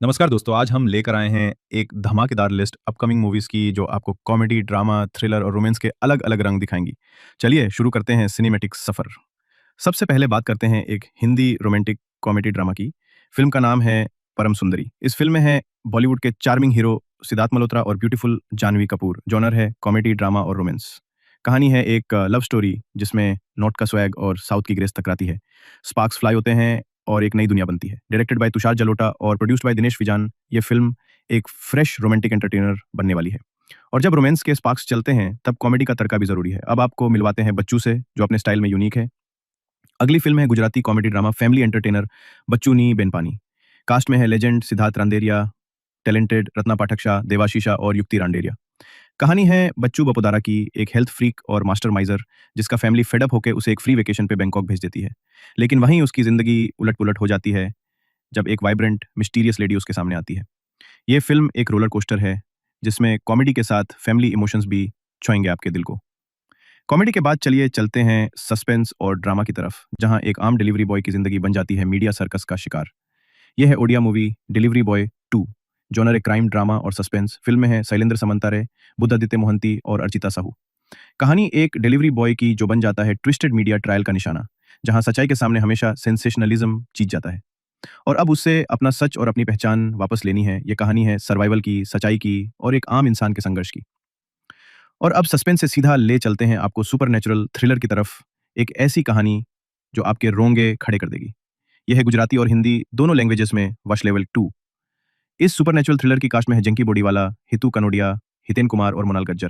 नमस्कार दोस्तों, आज हम लेकर आए हैं एक धमाकेदार लिस्ट अपकमिंग मूवीज़ की जो आपको कॉमेडी, ड्रामा, थ्रिलर और रोमांस के अलग-अलग रंग दिखाएँगी। चलिए शुरू करते हैं सिनेमैटिक सफ़र। सबसे पहले बात करते हैं एक हिंदी रोमांटिक कॉमेडी ड्रामा की। फ़िल्म का नाम है परम सुंदरी। इस फ़िल्म में है बॉलीवुड के चार्मिंग हीरो सिद्धार्थ मल्होत्रा और ब्यूटीफुल जानवी कपूर। जॉनर है कॉमेडी, ड्रामा और रोमांस। कहानी है एक लव स्टोरी जिसमें नॉर्थ का स्वैग और साउथ की ग्रेस टकराती है। स्पार्क्स फ्लाई होते हैं और एक नई दुनिया बनती है। डायरेक्टेड बाय तुषार जलोटा और प्रोड्यूस्ड बाय दिनेश विजान, ये फ़िल्म एक फ्रेश रोमांटिक एंटरटेनर बनने वाली है। और जब रोमांस के स्पार्क्स चलते हैं, तब कॉमेडी का तड़का भी ज़रूरी है। अब आपको मिलवाते हैं बच्चू से, जो अपने स्टाइल में यूनिक है। अगली फ़िल्म है Gujarati comedy drama family entertainer Bachchu ni Benpani. Cast में है लेजेंड सिद्धार्थ रांदेरिया, टैलेंटेड रत्ना पाठक शाह, देवाशीष शाह और युक्ति रांडेरिया। कहानी है बच्चू बपोदारा की, एक हेल्थ फ्रीक और मास्टर माइज़र जिसका फैमिली फेड अप होकर उसे एक फ्री वेकेशन पे बैंकॉक भेज देती है। लेकिन वहीं उसकी ज़िंदगी उलट-पुलट हो जाती है जब एक वाइब्रेंट मिस्टीरियस लेडी उसके सामने आती है। ये फ़िल्म एक रोलर कोस्टर है जिसमें कॉमेडी के साथ फैमिली इमोशंस भी छुएंगे आपके दिल को। कॉमेडी के बाद चलिए चलते हैं सस्पेंस और ड्रामा की तरफ, जहां एक आम डिलीवरी बॉय की ज़िंदगी बन जाती है मीडिया सर्कस का शिकार। यह है Odia movie delivery boy 2। Genre है क्राइम, ड्रामा और सस्पेंस। फ़िल्म में है शैलेंद्र समंतारे, बुद्धादित्य मोहंती और अर्चिता साहू। कहानी एक डिलीवरी बॉय की जो बन जाता है ट्विस्टेड मीडिया ट्रायल का निशाना, जहां सच्चाई के सामने हमेशा सेंसेशनलिज्म जीत जाता है। और अब उसे अपना सच और अपनी पहचान वापस लेनी है। ये कहानी है सर्वाइवल की, सच्चाई की और एक आम इंसान के संघर्ष की। और अब सस्पेंस से सीधा ले चलते हैं आपको सुपरनैचुरल थ्रिलर की तरफ, एक ऐसी कहानी जो आपके रोंगे खड़े कर देगी। यह है गुजराती और हिंदी दोनों लैंग्वेजेस में वश लेवल 2। इस सुपरनैचुरल थ्रिलर की कास्ट में है जंकी बोडीवाला, हितू कनोडिया, हितेन कुमार और मोनाल गज्जर।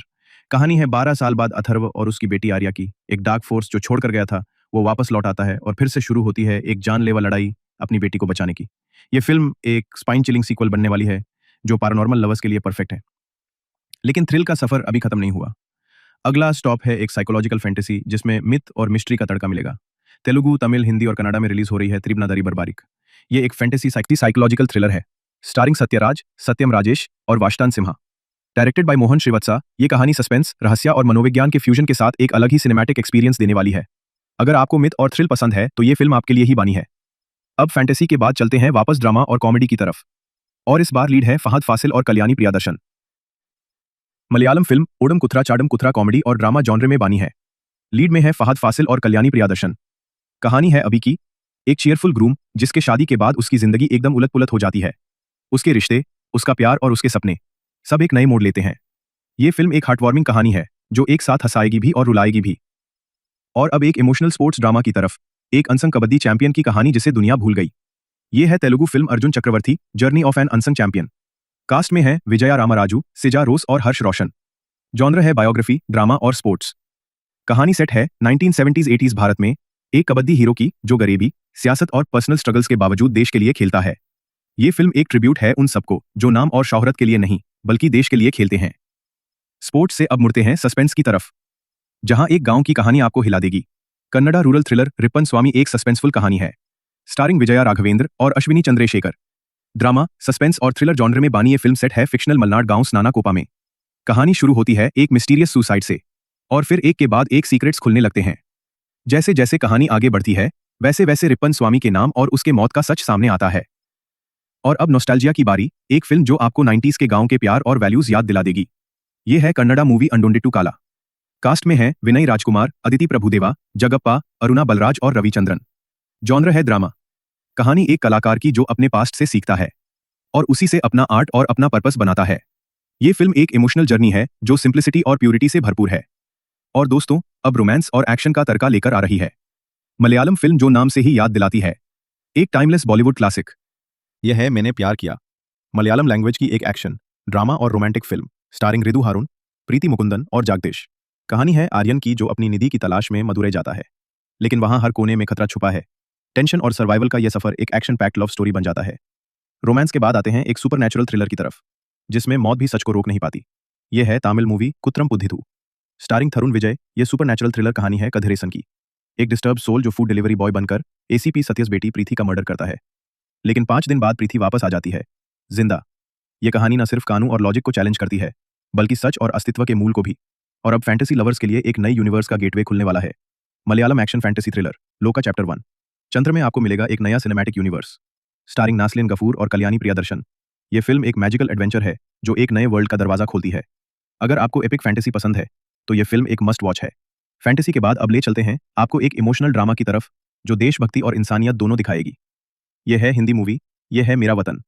कहानी है 12 साल बाद अथर्व और उसकी बेटी आर्या की। एक डार्क फोर्स जो छोड़कर गया था, वो वापस लौट आता है और फिर से शुरू होती है एक जानलेवा लड़ाई अपनी बेटी को बचाने की। ये फ़िल्म एक स्पाइन चिलिंग सीक्वल बनने वाली है, जो पैरानॉर्मल लवर्स के लिए परफेक्ट है। लेकिन थ्रिल का सफ़र अभी खत्म नहीं हुआ। अगला स्टॉप है एक साइकोलॉजिकल फैंटेसी जिसमें मिथ और मिस्ट्री का तड़का मिलेगा। तेलुगु, तमिल, हिंदी और कन्नड़ा में रिलीज हो रही है त्रिबनादरी बरबारिक। ये एक फैंटेसी साइकोलॉजिकल थ्रिलर है, स्टारिंग सत्यराज, सत्यम राजेश और वाशतान सिम्हा। डायरेक्टेड बाय मोहन श्रीवत्सा, ये कहानी सस्पेंस, रहस्य और मनोविज्ञान के फ्यूजन के साथ एक अलग ही सिनेमैटिक एक्सपीरियंस देने वाली है। अगर आपको मिथ और थ्रिल पसंद है तो ये फिल्म आपके लिए ही बनी है। अब फैंटेसी के बाद चलते हैं वापस ड्रामा और कॉमेडी की तरफ, और इस बार लीड है फहद फासिल और कल्याणी प्रियादर्शन। मलयालम फिल्म ओडम कुथरा चाडम कुथरा कॉमेडी और ड्रामा जॉनर में बानी है। लीड में है फहद फासिल और कल्याणी प्रियादर्शन। कहानी है अभी की, एक चीयरफुल ग्रूम जिसके शादी के बाद उसकी जिंदगी एकदम उलट-पुलट हो जाती है। उसके रिश्ते, उसका प्यार और उसके सपने सब एक नए मोड़ लेते हैं। ये फिल्म एक हार्टवार्मिंग कहानी है जो एक साथ हंसाएगी भी और रुलाएगी भी। और अब एक इमोशनल स्पोर्ट्स ड्रामा की तरफ, एक अनसंग कबड्डी चैंपियन की कहानी जिसे दुनिया भूल गई। ये है Telugu film Arjun Chakravarthy journey of an unsung champion. Cast में है विजया रामाराजू, सिजा रोस और हर्ष रोशन। जॉनर है बायोग्राफी, ड्रामा और स्पोर्ट्स। कहानी सेट है 1970s-80s भारत में, एक कबड्डी हीरो की जो गरीबी, सियासत और पर्सनल स्ट्रगल्स के बावजूद देश के लिए खेलता है। ये फिल्म एक ट्रिब्यूट है उन सबको जो नाम और शोहरत के लिए नहीं, बल्कि देश के लिए खेलते हैं। स्पोर्ट्स से अब मुड़ते हैं सस्पेंस की तरफ, जहां एक गांव की कहानी आपको हिला देगी। कन्नड़ा रूरल थ्रिलर रिपन स्वामी एक सस्पेंसफुल कहानी है, स्टारिंग विजया राघवेंद्र और अश्विनी चंद्रशेखर। ड्रामा, सस्पेंस और थ्रिलर जॉनर में बानी ये फिल्म सेट है फिक्शनल मलनाड गांव स्नाना कोपा में। कहानी शुरू होती है एक मिस्टीरियस सुसाइड से, और फिर एक के बाद एक सीक्रेट्स खुलने लगते हैं। जैसे जैसे कहानी आगे बढ़ती है, वैसे वैसे रिपन स्वामी के नाम और उसके मौत का सच सामने आता है। और अब नॉस्टैल्जिया की बारी, एक फिल्म जो आपको 90s के गांव के प्यार और वैल्यूज याद दिला देगी। ये है कन्नड़ा मूवी अंडोंडिट्टू काला। कास्ट में है विनय राजकुमार, अदिति प्रभुदेवा, जगप्पा, अरुणा बलराज और रविचंद्रन। जॉनर है ड्रामा। कहानी एक कलाकार की जो अपने पास्ट से सीखता है और उसी से अपना आर्ट और अपना पर्पस बनाता है। ये फिल्म एक इमोशनल जर्नी है जो सिंप्लिसिटी और प्यूरिटी से भरपूर है। और दोस्तों, अब रोमांस और एक्शन का तड़का लेकर आ रही है मलयालम फिल्म जो नाम से ही याद दिलाती है, एक टाइमलेस बॉलीवुड क्लासिक। यह है मैंने प्यार किया, मलयालम लैंग्वेज की एक एक्शन, ड्रामा और रोमांटिक फिल्म स्टारिंग रिदु हारून, प्रीति मुकुंदन और जागदेश। कहानी है आर्यन की जो अपनी निधि की तलाश में मदुरै जाता है, लेकिन वहां हर कोने में खतरा छुपा है। टेंशन और सर्वाइवल का यह सफर एक एक्शन पैक्ड लव स्टोरी बन जाता है। रोमांस के बाद आते हैं एक सुपरनैचुरल थ्रिलर की तरफ, जिसमें मौत भी सच को रोक नहीं पाती। यह है तमिल मूवी कुत्रम पुद्धिथु, स्टारिंग थरुण विजय। यह सुपरनैचुरल थ्रिलर कहानी है कधिरेसन की, एक डिस्टर्ब सोल जो फूड डिलीवरी बॉय बनकर एसीपी सत्यस बेटी प्रीति का मर्डर करता है। लेकिन 5 दिन बाद प्रीति वापस आ जाती है, जिंदा। यह कहानी न सिर्फ कानून और लॉजिक को चैलेंज करती है, बल्कि सच और अस्तित्व के मूल को भी। और अब फैंटेसी लवर्स के लिए एक नई यूनिवर्स का गेटवे खुलने वाला है। मलयालम एक्शन फैंटेसी थ्रिलर लोका चैप्टर 1। चंद्र में आपको मिलेगा एक नया cinematic universe, starring Naslen Ghafoor और कल्याणी प्रियादर्शन। ये फिल्म एक मैजिकल एडवेंचर है जो एक नए वर्ल्ड का दरवाजा खोलती है। अगर आपको एपिक फैंटेसी पसंद है तो ये फिल्म एक मस्ट वॉच है। फैंटेसी के बाद अब ले चलते हैं आपको एक इमोशनल ड्रामा की तरफ जो देशभक्ति और इंसानियत दोनों दिखाएगी। ये है हिंदी मूवी, ये है मेरा वतन।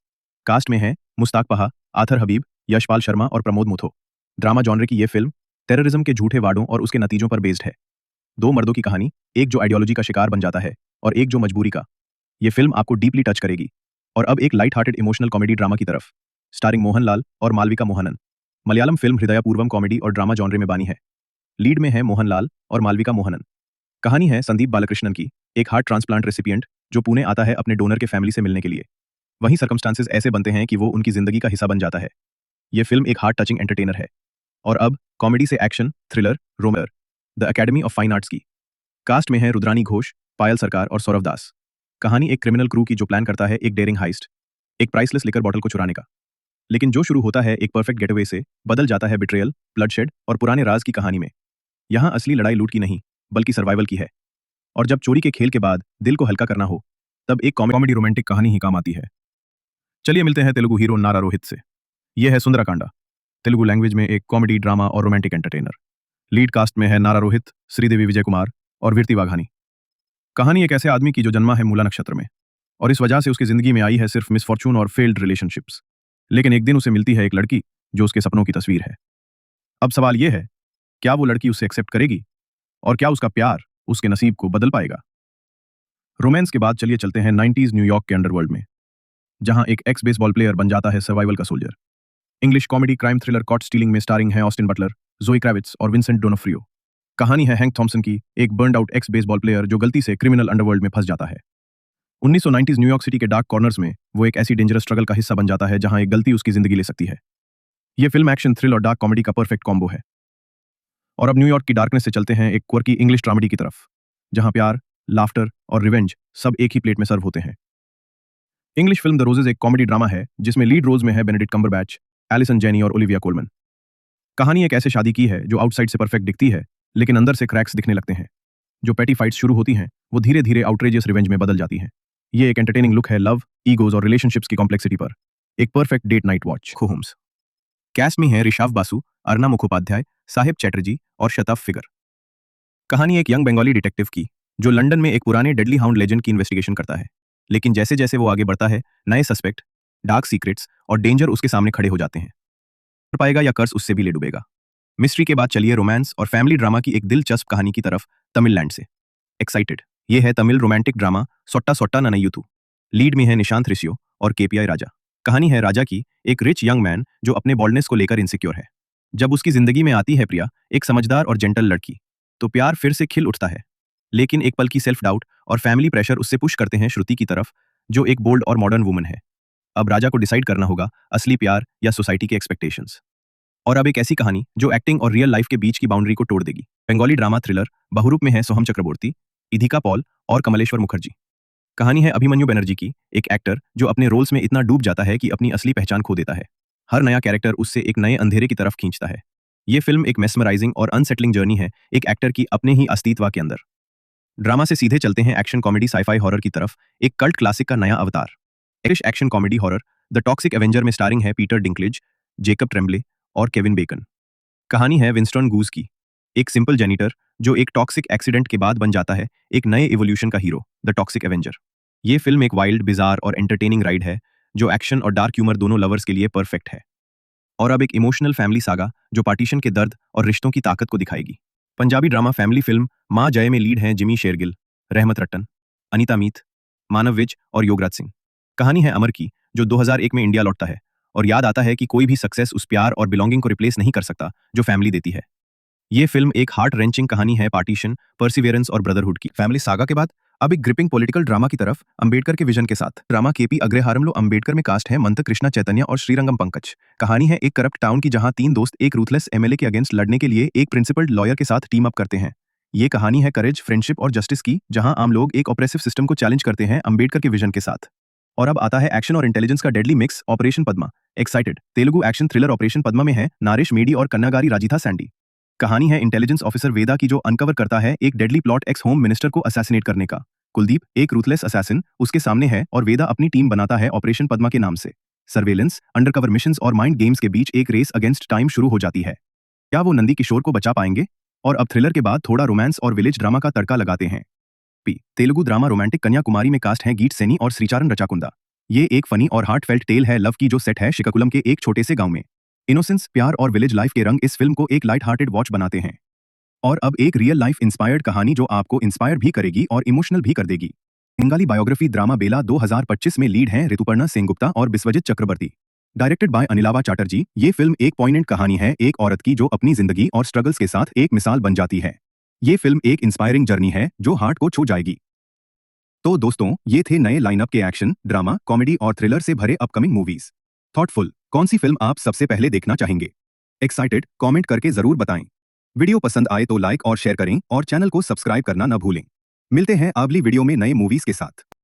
कास्ट में है मुश्ताक पहा, आथर हबीब, यशपाल शर्मा और प्रमोद मुथो। ड्रामा जॉनर की ये फिल्म टेररिज्म के झूठे वादों और उसके नतीजों पर बेस्ड है। दो मर्दों की कहानी, एक जो आइडियोलॉजी का शिकार बन जाता है और एक जो मजबूरी का। ये फिल्म आपको डीपली टच करेगी। और अब एक light hearted emotional comedy drama की तरफ, स्टारिंग मोहनलाल और मालविका मोहनन। मलयालम फिल्म हृदयपूर्वम कॉमेडी और ड्रामा जॉनरे में बानी है। लीड में है मोहनलाल और मालविका मोहनन। कहानी है संदीप बालकृष्णन की, एक हार्ट ट्रांसप्लांट रेसिपिएंट जो पुणे आता है अपने डोनर के फैमिली से मिलने के लिए। वहीं सर्कमस्टांसेस ऐसे बनते हैं कि वो उनकी जिंदगी का हिस्सा बन जाता है। ये फिल्म एक हार्ट टचिंग एंटरटेनर है। और अब कॉमेडी से एक्शन, थ्रिलर, रोमर, the academy of fine arts की। कास्ट में है रुद्रानी घोष, पायल सरकार और सौरभ दास। कहानी एक क्रिमिनल क्रू की जो प्लान करता है एक डेयरिंग हाइस्ट, एक प्राइसलेस लिकर बॉटल को चुराने का। लेकिन जो शुरू होता है एक परफेक्ट गेटअवे से बदल जाता है बिट्रेयल, ब्लडशेड और पुराने राज की कहानी में। यहाँ असली लड़ाई लूट की नहीं बल्कि सर्वाइवल की है। और जब चोरी के खेल के बाद दिल को हल्का करना हो तब एक कॉमेडी रोमांटिक कहानी ही काम आती है। चलिए मिलते हैं तेलुगु हीरो नारा रोहित से। यह है सुंदराकांडा, तेलुगु लैंग्वेज में एक कॉमेडी ड्रामा और रोमांटिक एंटरटेनर। लीड कास्ट में है नारा रोहित, श्रीदेवी विजय कुमार और वीरती वाघानी। कहानी एक ऐसे आदमी की जो जन्मा है मूला नक्षत्र में और इस वजह से उसकी जिंदगी में आई है सिर्फ मिसफॉर्चून और फेल्ड रिलेशनशिप्स। लेकिन एक दिन उसे मिलती है एक लड़की जो उसके सपनों की तस्वीर है। अब सवाल यह है, क्या वो लड़की उसे एक्सेप्ट करेगी और क्या उसका प्यार उसके नसीब को बदल पाएगा? रोमांस के बाद चलिए चलते हैं 90s न्यूयॉर्क के अंडरवर्ल्ड में, जहां एक एक्स बेसबॉल प्लेयर बन जाता है सर्वाइवल का soldier. English comedy crime thriller caught stealing में स्टारिंग है ऑस्टिन बटलर, जोई क्रेविट्स और विंसेंट डोनोफ्रियो। कहानी है हैंक थॉमसन की, एक burned out x baseball player जो गलती से क्रिमिनल अंडरवर्ल्ड में फंस जाता है। 1990s न्यूयॉर्क सिटी के डार्क कॉर्नर्स में वो एक ऐसी डेंजरस स्ट्रगल का हिस्सा बन जाता है जहां एक गलती उसकी जिंदगी ले सकती है। यह फिल्म एक्शन, थ्रिल और डार्क कॉमेडी का परफेक्ट कॉम्बो है। और अब न्यूयॉर्क की डार्कनेस से चलते हैं एक क्वर्की इंग्लिश ड्रामेडी की तरफ, जहां प्यार, लाफ्टर और रिवेंज सब एक ही प्लेट में सर्व होते हैं। इंग्लिश फिल्म द रोजेज एक कॉमेडी ड्रामा है जिसमें लीड रोल्स में है बेनेडिक्ट कम्बरबैच, एलिसन जेनी और ओलिविया कोलमन। कहानी एक ऐसे शादी की है जो आउटसाइड से परफेक्ट दिखती है लेकिन अंदर से क्रैक्स दिखने लगते हैं। जो पेटी फाइट्स शुरू होती हैं वो धीरे धीरे आउटरेजियस रिवेंज में बदल जाती हैं। ये एक एंटरटेनिंग लुक है लव, ईगोज और रिलेशनशिप्स की कॉम्प्लेक्सिटी पर। एक perfect date night watch. Homes. Cast में है ऋषाव बासु, अर्ना मुखोपाध्याय, साहिब चैटर्जी और शताफ फिगर। कहानी एक यंग बंगाली डिटेक्टिव की जो लंदन में एक पुराने डेडली हाउंड लेजेंड की इन्वेस्टिगेशन करता है। लेकिन जैसे जैसे वो आगे बढ़ता है नए सस्पेक्ट, डार्क सीक्रेट्स और डेंजर उसके सामने खड़े हो जाते हैं। कर पाएगा या कर्स उससे भी ले डूबेगा? मिस्ट्री के बाद चलिए रोमांस और फैमिली ड्रामा की एक दिलचस्प कहानी की तरफ, तमिललैंड से। एक्साइटेड। ये है तमिल रोमांटिक ड्रामा सोट्टा सोट्टा ननयुतु। लीड में है निशांत रिशियो और केपीआई राजा। कहानी है राजा की, एक रिच यंग मैन जो अपने बॉल्डनेस को लेकर इनसिक्योर है। जब उसकी जिंदगी में आती है प्रिया, एक समझदार और जेंटल लड़की, तो प्यार फिर से खिल उठता है। लेकिन एक पल की सेल्फ डाउट और फैमिली प्रेशर उससे पुश करते हैं श्रुति की तरफ, जो एक बोल्ड और मॉडर्न वुमन है। अब राजा को डिसाइड करना होगा असली प्यार या सोसाइटी के एक्सपेक्टेशंस। और अब एक ऐसी कहानी जो एक्टिंग और रियल लाइफ के बीच की बाउंड्री को तोड़ देगी। बंगाली ड्रामा थ्रिलर बहुरूप में है सोहम चक्रवर्ती, इधिका पॉल और कमलेश्वर मुखर्जी। कहानी है अभिमन्यु बनर्जी की, एक एक्टर जो अपने रोल्स में इतना डूब जाता है कि अपनी असली पहचान खो देता है। हर नया कैरेक्टर उससे एक नए अंधेरे की तरफ खींचता है। ये फिल्म एक मेस्मराइजिंग और अनसेटलिंग जर्नी है एक एक्टर की अपने ही अस्तित्व के अंदर। ड्रामा से सीधे चलते हैं एक्शन कॉमेडी साइफाई हॉरर की तरफ, एक कल्ट क्लासिक का नया अवतार। English action comedy horror the toxic Avenger में स्टारिंग है पीटर डिंकलेज, जेकब ट्रेम्बले और केविन बेकन। कहानी है विंस्टन गूज की, एक सिंपल जेनिटर जो एक टॉक्सिक एक्सीडेंट के बाद बन जाता है एक नए इवोल्यूशन का हीरो, द टॉक्सिक एवेंजर। ये फिल्म एक वाइल्ड, बिजार और एंटरटेनिंग राइड है जो एक्शन और डार्क ह्यूमर दोनों लवर्स के लिए परफेक्ट है। और अब एक इमोशनल फैमिली सागा जो पार्टीशन के दर्द और रिश्तों की ताकत को दिखाएगी। पंजाबी ड्रामा फैमिली फिल्म माँ जय में लीड हैं जिमी शेरगिल, रहमत रट्टन, अनीता मीत, मानव विज और योगराज सिंह। कहानी है अमर की, जो 2001 में इंडिया लौटता है और याद आता है कि कोई भी सक्सेस उस प्यार और बिलोंगिंग को रिप्लेस नहीं कर सकता जो फैमिली देती है। ये फिल्म एक हार्ट रेंचिंग कहानी है पार्टीशन, परसिवियरेंस और ब्रदरहुड की। फैमिली सागा के बाद अब एक ग्रिपिंग पॉलिटिकल ड्रामा की तरफ, अंबेडकर के विजन के साथ। ड्रामा केपी अग्रहारमलो अंबेडकर में कास्ट है मंत कृष्णा चैतन्य और श्रीरंगम पंकज। कहानी है एक करप्ट टाउन की जहां तीन दोस्त एक रूथलेस एमएलए के अगेंस्ट लड़ने के लिए एक प्रिंसिपल्ड लॉयर के साथ टीम अप करते हैं। ये कहानी है करेज, फ्रेंडशिप और जस्टिस की, जहां आम लोग एक ऑपरेसिव सिस्टम को चैलेंज करते हैं अंबेडकर के विजन के साथ। और अब आता है एक्शन और इंटेलिजेंस का deadly mix, operation Padma. Excited. Telugu action thriller operation Padma में है नारेश मेडी और कन्नागारी राजिथा सैंडी। कहानी है इंटेलिजेंस ऑफिसर वेदा की जो अनकवर करता है एक deadly plot x home minister को असैसिनेट करने का। कुलदीप एक रूथलेस असैसिन उसके सामने है और वेदा अपनी टीम बनाता है ऑपरेशन पद्मा के नाम से। सर्वेलेंस, अंडरकवर मिशंस और माइंड गेम्स के बीच एक रेस अगेंस्ट टाइम शुरू हो जाती है। क्या वो नंदी किशोर को बचा पाएंगे? और अब थ्रिलर के बाद थोड़ा रोमांस और विलेज ड्रामा का तड़का लगाते हैं। तेलुगु ड्रामा रोमांटिक कन्याकुमारी में कास्ट हैं गीत सेनी और श्रीचारण रचाकुंदा। ये एक फनी और हार्टफेल्ट टेल है लव की जो सेट है श्रीकाकुलम के एक छोटे से गांव में। इनोसेंस, प्यार और विलेज लाइफ के रंग इस फिल्म को एक लाइट हार्टेड वॉच बनाते हैं। और अब एक रियल लाइफ इंस्पायर्ड कहानी जो आपको इंस्पायर भी करेगी और इमोशनल भी कर देगी। बंगाली बायोग्राफी ड्रामा बेला 2025 में लीड हैं ऋतुपर्णा सेनगुप्ता और बिस्वजित चक्रवर्ती। डायरेक्टेड बाय अनिलावा चैटर्जी, ये फिल्म एक पॉइंटेंट कहानी है एक औरत की जो अपनी जिंदगी और स्ट्रगल्स के साथ एक मिसाल बन जाती है। ये फिल्म एक इंस्पायरिंग जर्नी है जो हार्ट को छू जाएगी। तो दोस्तों, ये थे नए लाइनअप के एक्शन, ड्रामा, कॉमेडी और थ्रिलर से भरे अपकमिंग मूवीज। थॉटफुल, कौन सी फिल्म आप सबसे पहले देखना चाहेंगे? एक्साइटेड, कमेंट करके जरूर बताएं। वीडियो पसंद आए तो लाइक और शेयर करें और चैनल को सब्सक्राइब करना न भूलें। मिलते हैं अगली वीडियो में नए मूवीज के साथ।